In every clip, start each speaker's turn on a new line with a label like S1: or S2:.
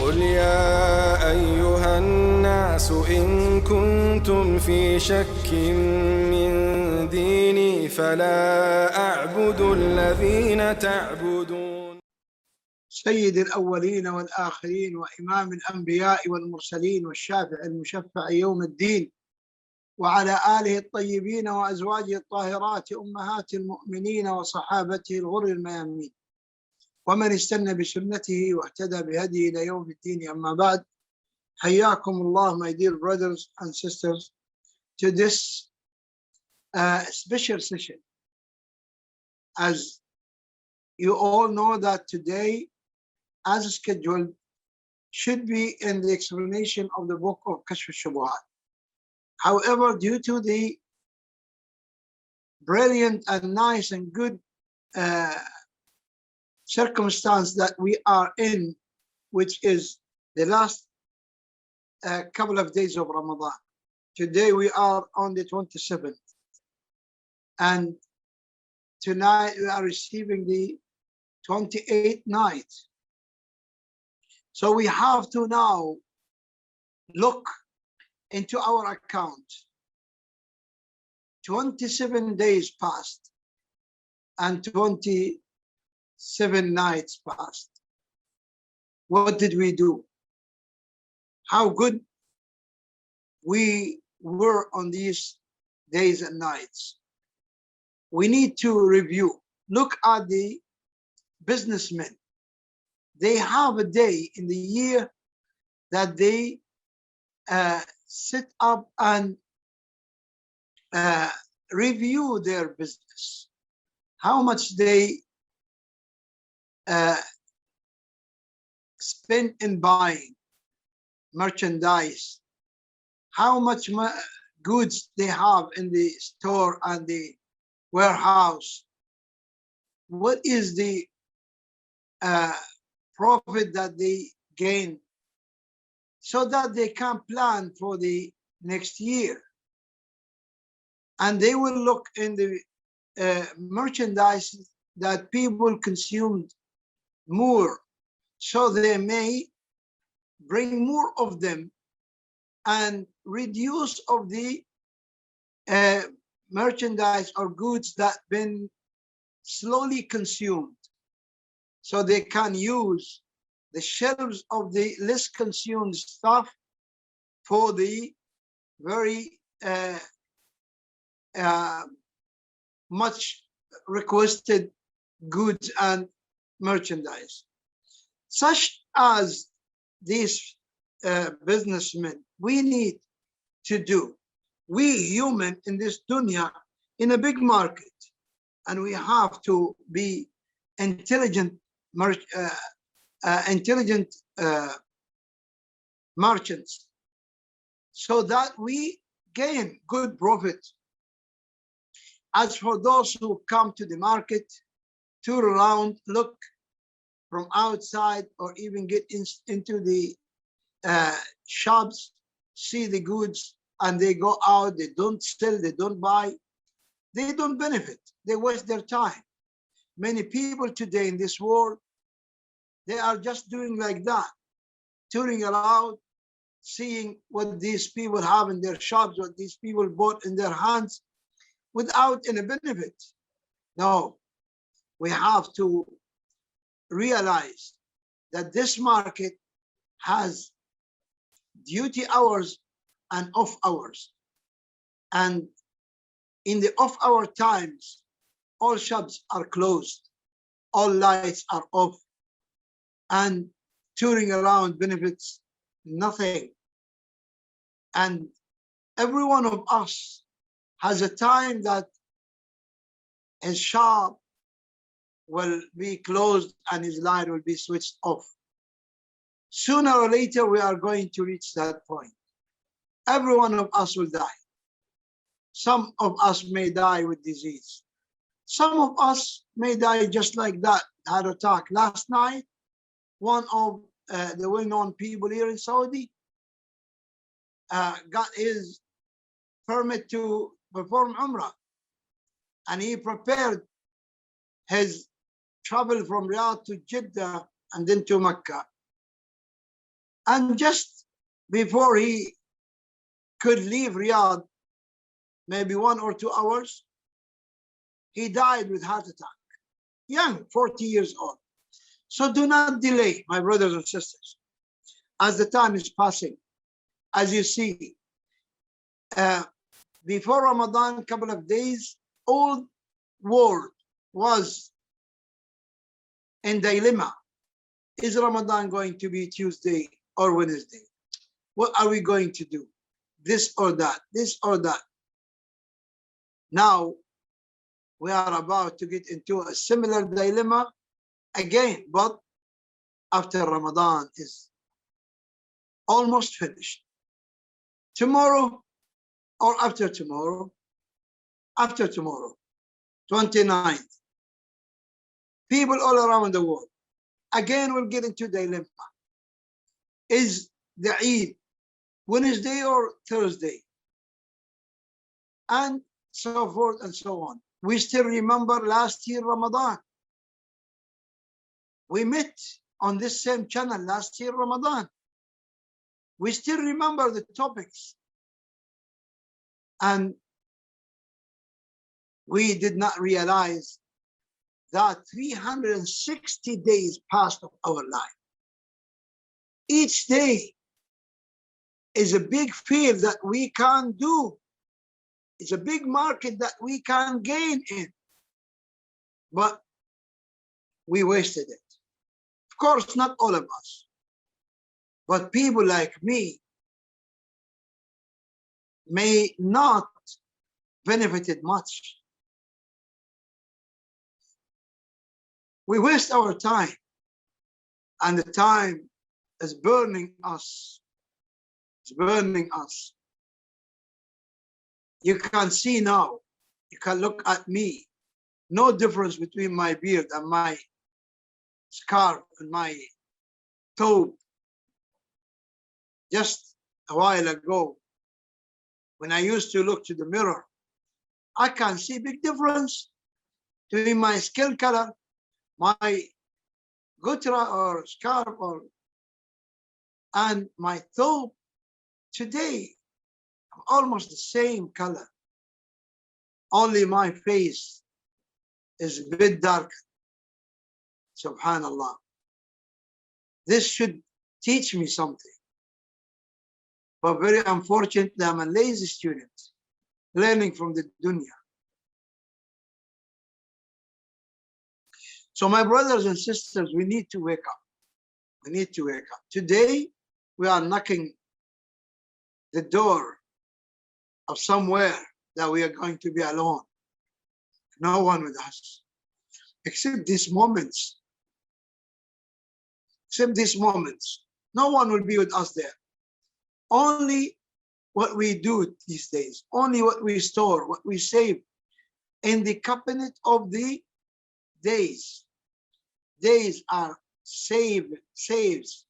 S1: قل يا أيها الناس إن كنتم في شك من ديني فلا أعبد الذين تعبدون.
S2: سيد الأولين والآخرين وإمام الأنبياء والمرسلين والشافع المشفع يوم الدين، وعلى آله الطيبين وأزواجه الطاهرات أمهات المؤمنين وصحابته الغر الميامين، ومن استنى بسنته واهتدى بهديه إلى يوم الدين. أما بعد، حياكم الله, my dear brothers and sisters, to this special session. As you all know that today, as scheduled, should be in the explanation of the book of Kashf al-Shubuhat. However, due to the brilliant and nice and good circumstance that we are in, which is the last couple of days of Ramadan. Today we are on the 27th, and tonight we are receiving the 28th night. So we have to now look into our account. 27 days passed and 27 nights passed. What did we do? How good we were on these days and nights. We need to review. Look at the businessmen. They have a day in the year that they sit up and review their business. How much they spend in buying merchandise, how much goods they have in the store and the warehouse, what is the profit that they gain, so that they can plan for the next year. And they will look in the merchandise that people consumed more, so they may bring more of them and reduce of the merchandise or goods that been slowly consumed, so they can use the shelves of the less consumed stuff for the very much requested goods and merchandise. Such as these businessmen, we need to do. We human in this dunya, in a big market, and we have to be intelligent merchants, so that we gain good profit. As for those who come to the market, tour around, look from outside, or even get into the shops, see the goods, and they go out, they don't sell, they don't buy, they don't benefit, they waste their time. Many people today in this world, they are just doing like that, touring around, seeing what these people have in their shops, what these people bought in their hands, without any benefit. No, we have to realize that this market has duty hours and off hours. And in the off hour times, all shops are closed, all lights are off, and touring around benefits nothing. And every one of us has a time that his shop will be closed and his light will be switched off. Sooner or later, we are going to reach that point. Every one of us will die. Some of us may die with disease. Some of us may die just like that, heart attack. Last night, one of the well-known people here in Saudi got his permit to perform Umrah, and he prepared his travel from Riyadh to Jeddah and then to Mecca. And just before he could leave Riyadh, maybe 1 or 2 hours, he died with heart attack. Young, 40 years old. So do not delay, my brothers and sisters. As the time is passing, as you see, before Ramadan, couple of days, all world was in dilemma. Is Ramadan going to be Tuesday or Wednesday? What are we going to do? This or that, this or that. Now, we are about to get into a similar dilemma again, but after Ramadan is almost finished. Tomorrow or after tomorrow, 29th. People all around the world, again, will get into dilemma. Is the Eid Wednesday or Thursday? And so forth and so on. We still remember last year Ramadan. We met on this same channel last year Ramadan. We still remember the topics. And we did not realize that 360 days passed of our life. Each day is a big field that we can do. It's a big market that we can gain in. But we wasted it. Of course, not all of us. But people like me may not benefited much. We waste our time, and the time is burning us. It's burning us. You can see now, you can look at me, no difference between my beard and my scarf and my thobe. Just a while ago, when I used to look to the mirror, I can see big difference between my skin color, my gutra or scarf and my thobe. Today, I'm almost the same color. Only my face is a bit darker. Subhanallah. This should teach me something. But very unfortunately, I'm a lazy student, learning from the dunya. So my brothers and sisters, we need to wake up. We need to wake up. Today, we are knocking the door of somewhere that we are going to be alone. No one with us, except these moments. Except these moments. No one will be with us there. Only what we do these days, only what we store, what we save in the cabinet of the days. Days are saves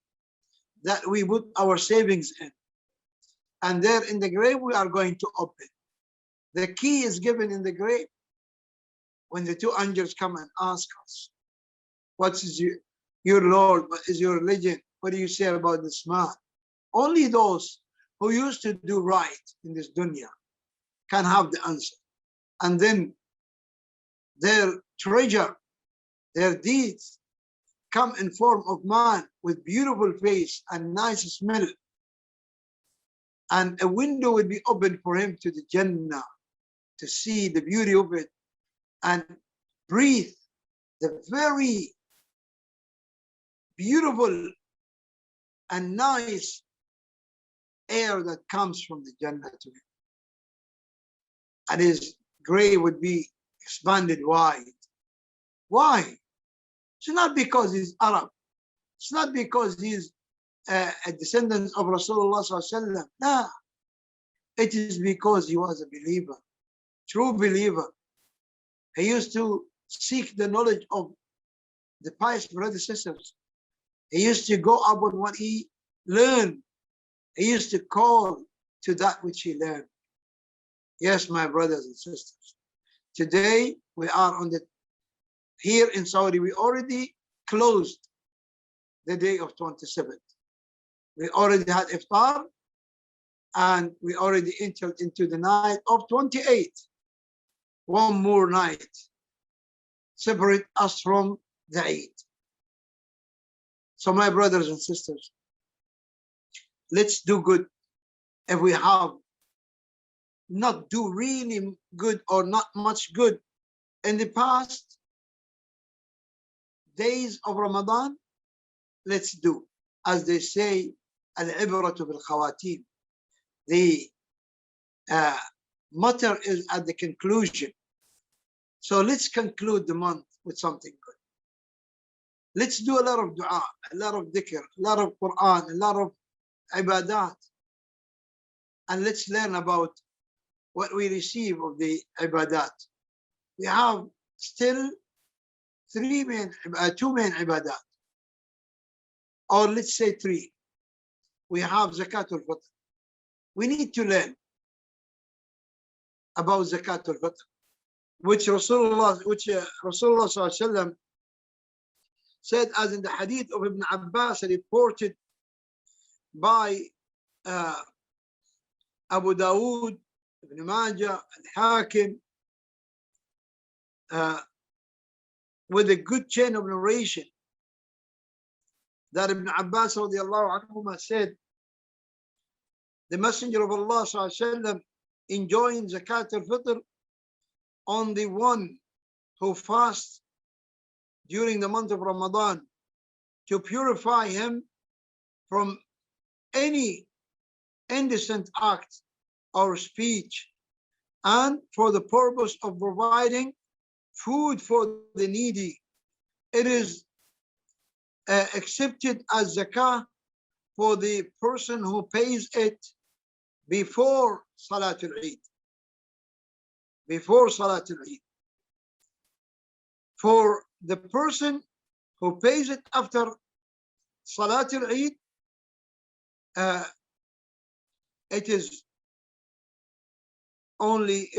S2: that we put our savings in. And there in the grave, we are going to open. The key is given in the grave. When the two angels come and ask us, what is your Lord? What is your religion? What do you say about this man? Only those who used to do right in this dunya can have the answer. And then their treasure, their deeds come in form of man with beautiful face and nice smell. And a window will be opened for him to the Jannah to see the beauty of it and breathe the very beautiful and nice air that comes from the Jannah to him. And his grave would be expanded wide. Why? It's not because he's Arab. It's not because he's a descendant of Rasulullah sallallahu alaihi wasallam. No. It is because he was a believer, true believer. He used to seek the knowledge of the pious brothers and sisters. He used to go upon what he learned. He used to call to that which he learned. Yes, my brothers and sisters. Today we are on the here in Saudi. We already closed the day of 27th. We already had iftar, and we already entered into the night of 28. One more night separate us from the Eid. So my brothers and sisters, let's do good. If we have not do really good or not much good in the past days of Ramadan, let's do. As they say, al-ibratu bil-khawatim. The matter is at the conclusion. So let's conclude the month with something good. Let's do a lot of dua, a lot of dhikr, a lot of Quran, a lot of ibadat. And let's learn about what we receive of the ibadat. We have still two main ibadat, or let's say three. We have zakatul fitr. We need to learn about zakatul fitr, which Rasulullah Sallallahu Alaihi Wasallam said, as in the hadith of Ibn Abbas, reported by Abu Dawood, Ibn Majah, al-Hakim, with a good chain of narration, that Ibn Abbas radiallahu anhu said, the Messenger of Allah Sallallahu Alaihi Wasallam enjoined zakat al-fitr on the one who fasts during the month of Ramadan, to purify him from any indecent act or speech, and for the purpose of providing food for the needy. It is accepted as zakah for the person who pays it before Salatul Eid. Before Salatul Eid. For the person who pays it after Salatul Eid, it is only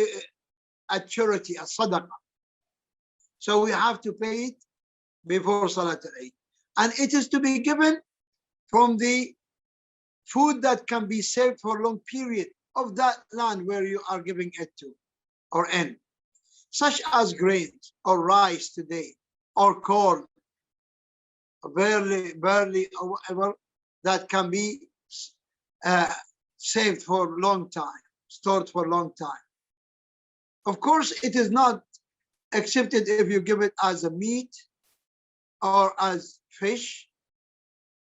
S2: a charity, a sadaqah. So we have to pay it before Salatul Eid. And it is to be given from the food that can be saved for a long period of that land where you are giving it to or in, such as grains or rice today, or corn, or barley or whatever, that can be saved for a long time, stored for a long time. Of course, it is not accepted if you give it as a meat, or as fish,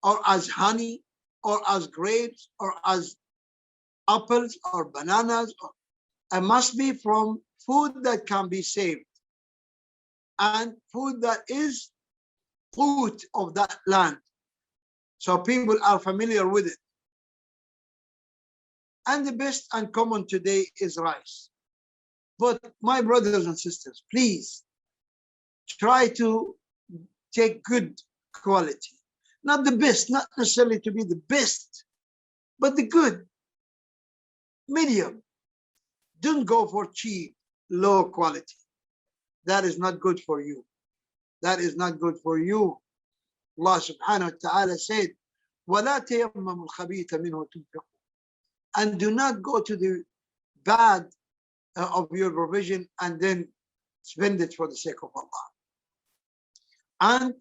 S2: or as honey, or as grapes, or as apples or bananas. It must be from food that can be saved, and food that is food of that land, so people are familiar with it. And the best and common today is rice. But my brothers and sisters, please try to take good quality. Not the best, not necessarily to be the best, but the good, medium. Don't go for cheap, low quality. That is not good for you. That is not good for you. Allah subhanahu wa ta'ala said, وَلَا تَيَمَّمُوا الْخَبِيثَ مِنْهُ تُنْفِقُونَ. And do not go to the bad of your provision and then spend it for the sake of Allah. And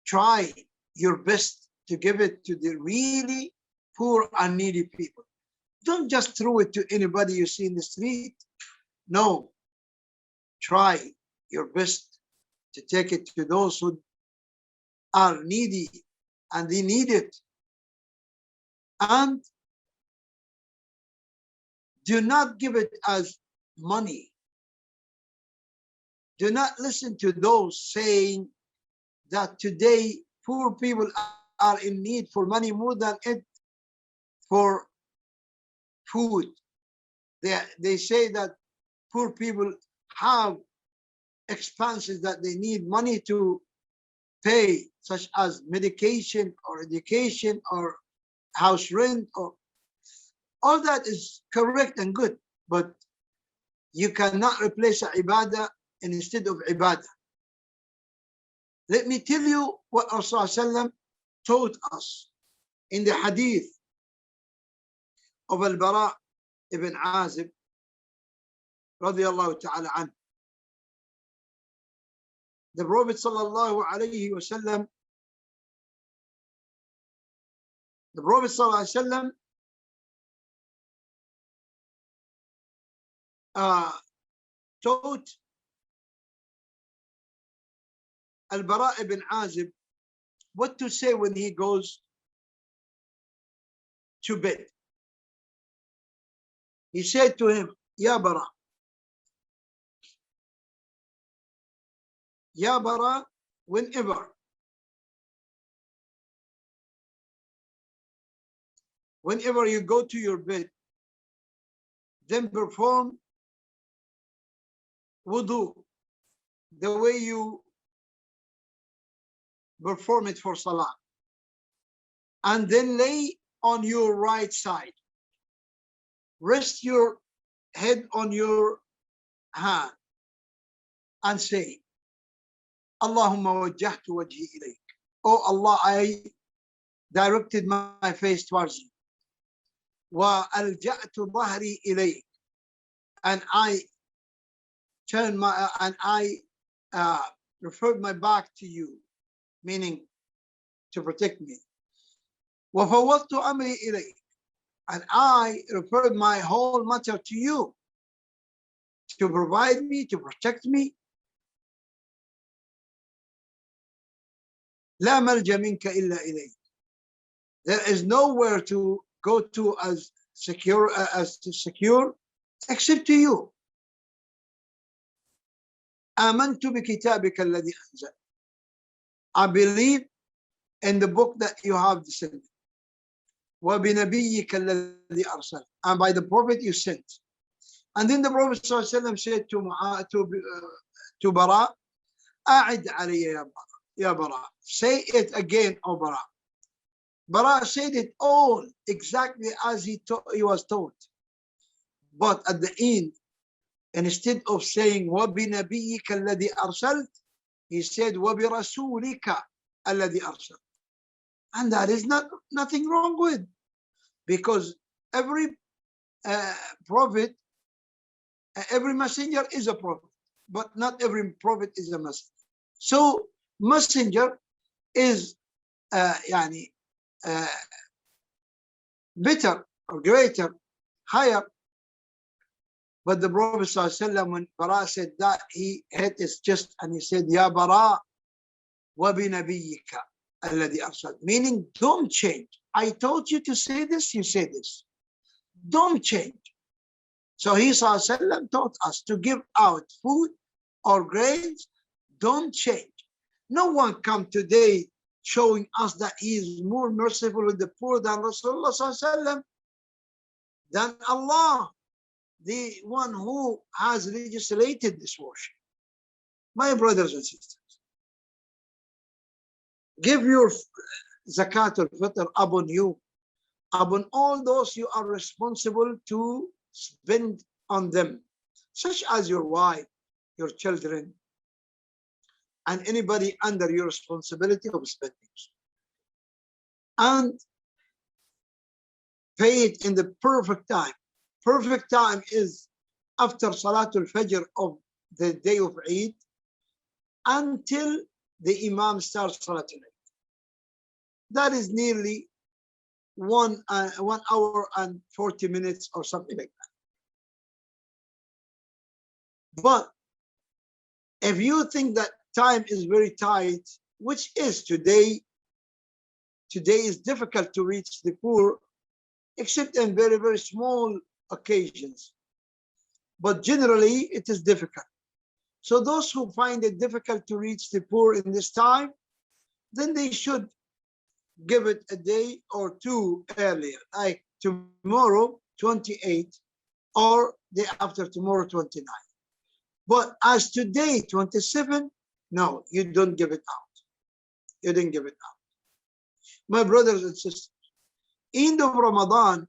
S2: try your best to give it to the really poor and needy people. Don't just throw it to anybody you see in the street. No. Try your best to take it to those who are needy and they need it. And do not give it as money. Do not listen to those saying that today poor people are in need for money more than it for food. They say that poor people have expenses that they need money to pay, such as medication or education or house rent, or all that is correct and good, but you cannot replace ibadah instead of ibadah. Let me tell you what Rasulullah taught us. in the hadith of al-Bara ibn Azib radiyallahu ta'ala anhu, the Prophet sallallahu alayhi wa sallam, taught al-Bara ibn Azib what to say when he goes to bed. He said to him, Ya Bara, Ya Bara, whenever you go to your bed, then perform wudu the way you perform it for salah, and then lay on your right side, rest your head on your hand, and say, Allahumma wajjahtu wajhi ilayk. Oh Allah, I directed my face towards you. Wa alja'tu dhahri ilayk, and I turned my referred my back to you, meaning to protect me. Wa fawwadtu amri ilayk, and I referred my whole matter to you, to provide me, to protect me. La malja minka illa ilayk. There is nowhere to go to as secure except to you. Amantu bi kitabika alladhi anzal. I believe in the book that you have descended. Wa bi nabiyyika alladhi arsal. And by the prophet you sent. And then the Prophet ﷺ said to Bara, A'id alayya ya Bara. Say it again, O Bara. Bara said it all exactly as he was taught. But at the end, instead of saying وَبِنَبِيِّكَ الَّذِي أَرْسَلْتَ, he said وَبِرَسُولِكَ الَّذِي أَرْسَلْتَ. And that is nothing wrong with, because every prophet, every messenger is a prophet, but not every prophet is a messenger. So messenger is better or greater, higher. But the Prophet ﷺ, when Bara said that, he hit his chest and he said, Ya Bara, wa bi nabiyyika alladhi arsal. Meaning, don't change. I told you to say this, you say this. Don't change. So he ﷺ taught us to give out food or grains. Don't change. No one come today showing us that he is more merciful with the poor than Rasulullah ﷺ, than Allah, the one who has legislated this worship. My brothers and sisters, give your zakat al-fitr upon you, upon all those you are responsible to spend on them, such as your wife, your children, and anybody under your responsibility of spending. And pay it in the perfect time. Perfect time is after Salatul Fajr of the day of Eid until the Imam starts Salatul Eid. That is nearly 1 hour and 40 minutes or something like that. But if you think that time is very tight, which is today is difficult to reach the poor, except in very, very small occasions. But generally, it is difficult. So those who find it difficult to reach the poor in this time, then they should give it a day or two earlier, like tomorrow, 28, or day after tomorrow, 29. But as today, 27, no, you don't give it out. You didn't give it out. My brothers and sisters, end of Ramadan,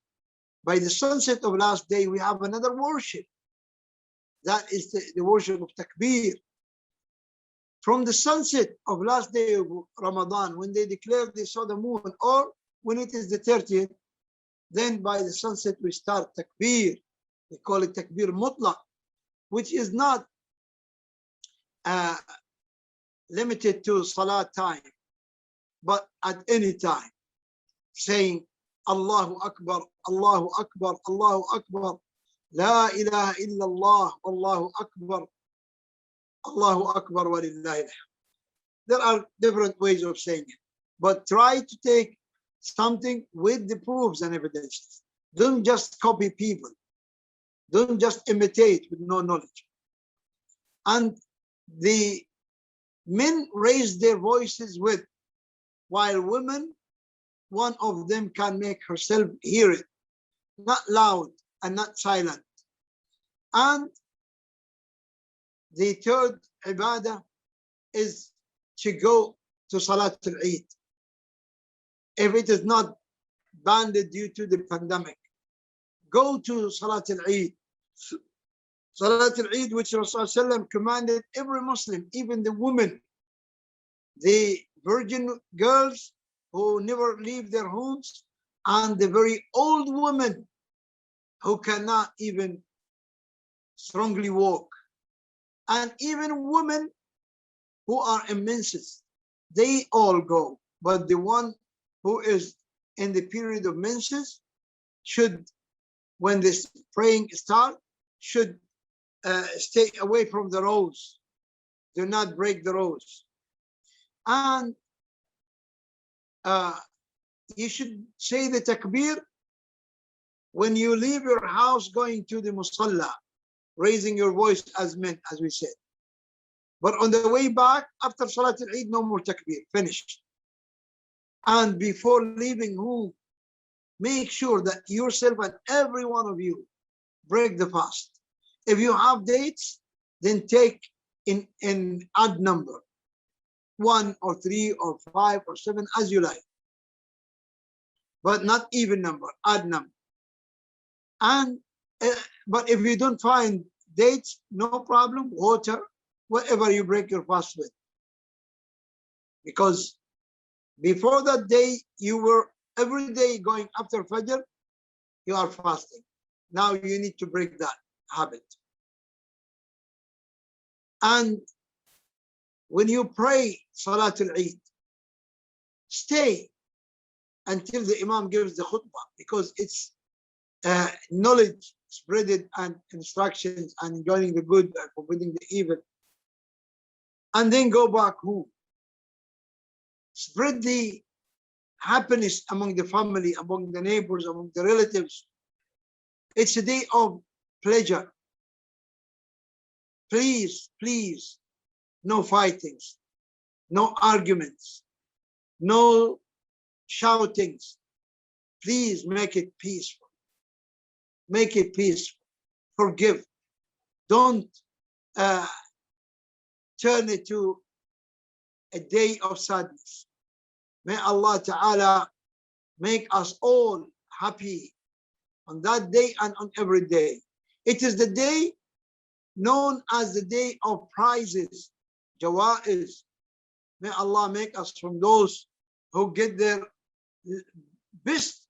S2: by the sunset of last day, we have another worship. That is the worship of Takbir. From the sunset of last day of Ramadan, when they declared they saw the moon, or when it is the 30th, then by the sunset we start takbir. They call it takbir mutlaq, which is not limited to salat time, but at any time, saying Allahu Akbar, Allahu Akbar, Allahu Akbar, La ilaha illallah, Allahu Akbar, Allahu Akbar wa lillahi alhamd. There are different ways of saying it, but try to take something with the proofs and evidences. Don't just copy people. Don't just imitate with no knowledge. And the men raise their voices with, while women, one of them can make herself hear it, not loud and not silent. And the third ibadah is to go to Salat al-Eid. If it is not banned due to the pandemic, go to Salat al-Eid. Salat al-Eid, which Rasulullah commanded every Muslim, even the women, the virgin girls who never leave their homes, and the very old women who cannot even strongly walk, and even women who are in menses, they all go. But the one who is in the period of menses should, when this praying starts, should stay away from the rows. Do not break the rows. And you should say the takbir when you leave your house going to the musalla, raising your voice as men, as we said. But on the way back, after Salat al-Eid, no more takbir, finished. And before leaving home, make sure that yourself and every one of you break the fast. If you have dates, then take in odd number, 1 or 3 or 5 or 7, as you like, but not even number, odd number. And but if you don't find dates, no problem, water, whatever you break your fast with. Because before that day, you were every day going after Fajr, you are fasting. Now you need to break that habit. And when you pray Salat al-Eid, stay until the Imam gives the khutbah, because it's knowledge spreaded and instructions and enjoying the good and forbidding the evil. And then go back home. Spread the happiness among the family, among the neighbors, among the relatives. It's a day of pleasure. Please, please, no fightings, no arguments, no shoutings. Please make it peaceful. Make it peaceful. Forgive. Don't turn it to a day of sadness. May Allah Ta'ala make us all happy on that day and on every day. It is the day known as the day of prizes, jawaiz. May Allah make us from those who get their best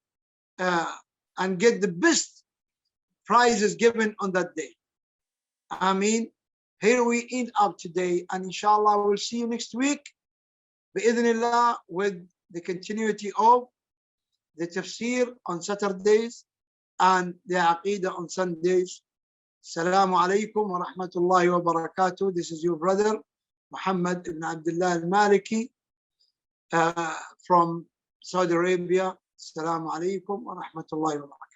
S2: and get the best prizes given on that day. Ameen. Here we end up today, and inshallah we'll see you next week, bi'idhnillah, with the continuity of the tafsir on Saturdays and the aqidah on Sundays. Assalamu alaikum wa rahmatullahi wa barakatuh. This is your brother Muhammad ibn Abdullah al-Maaliki from Saudi Arabia. Assalamu alaikum wa rahmatullahi wa barakatuh.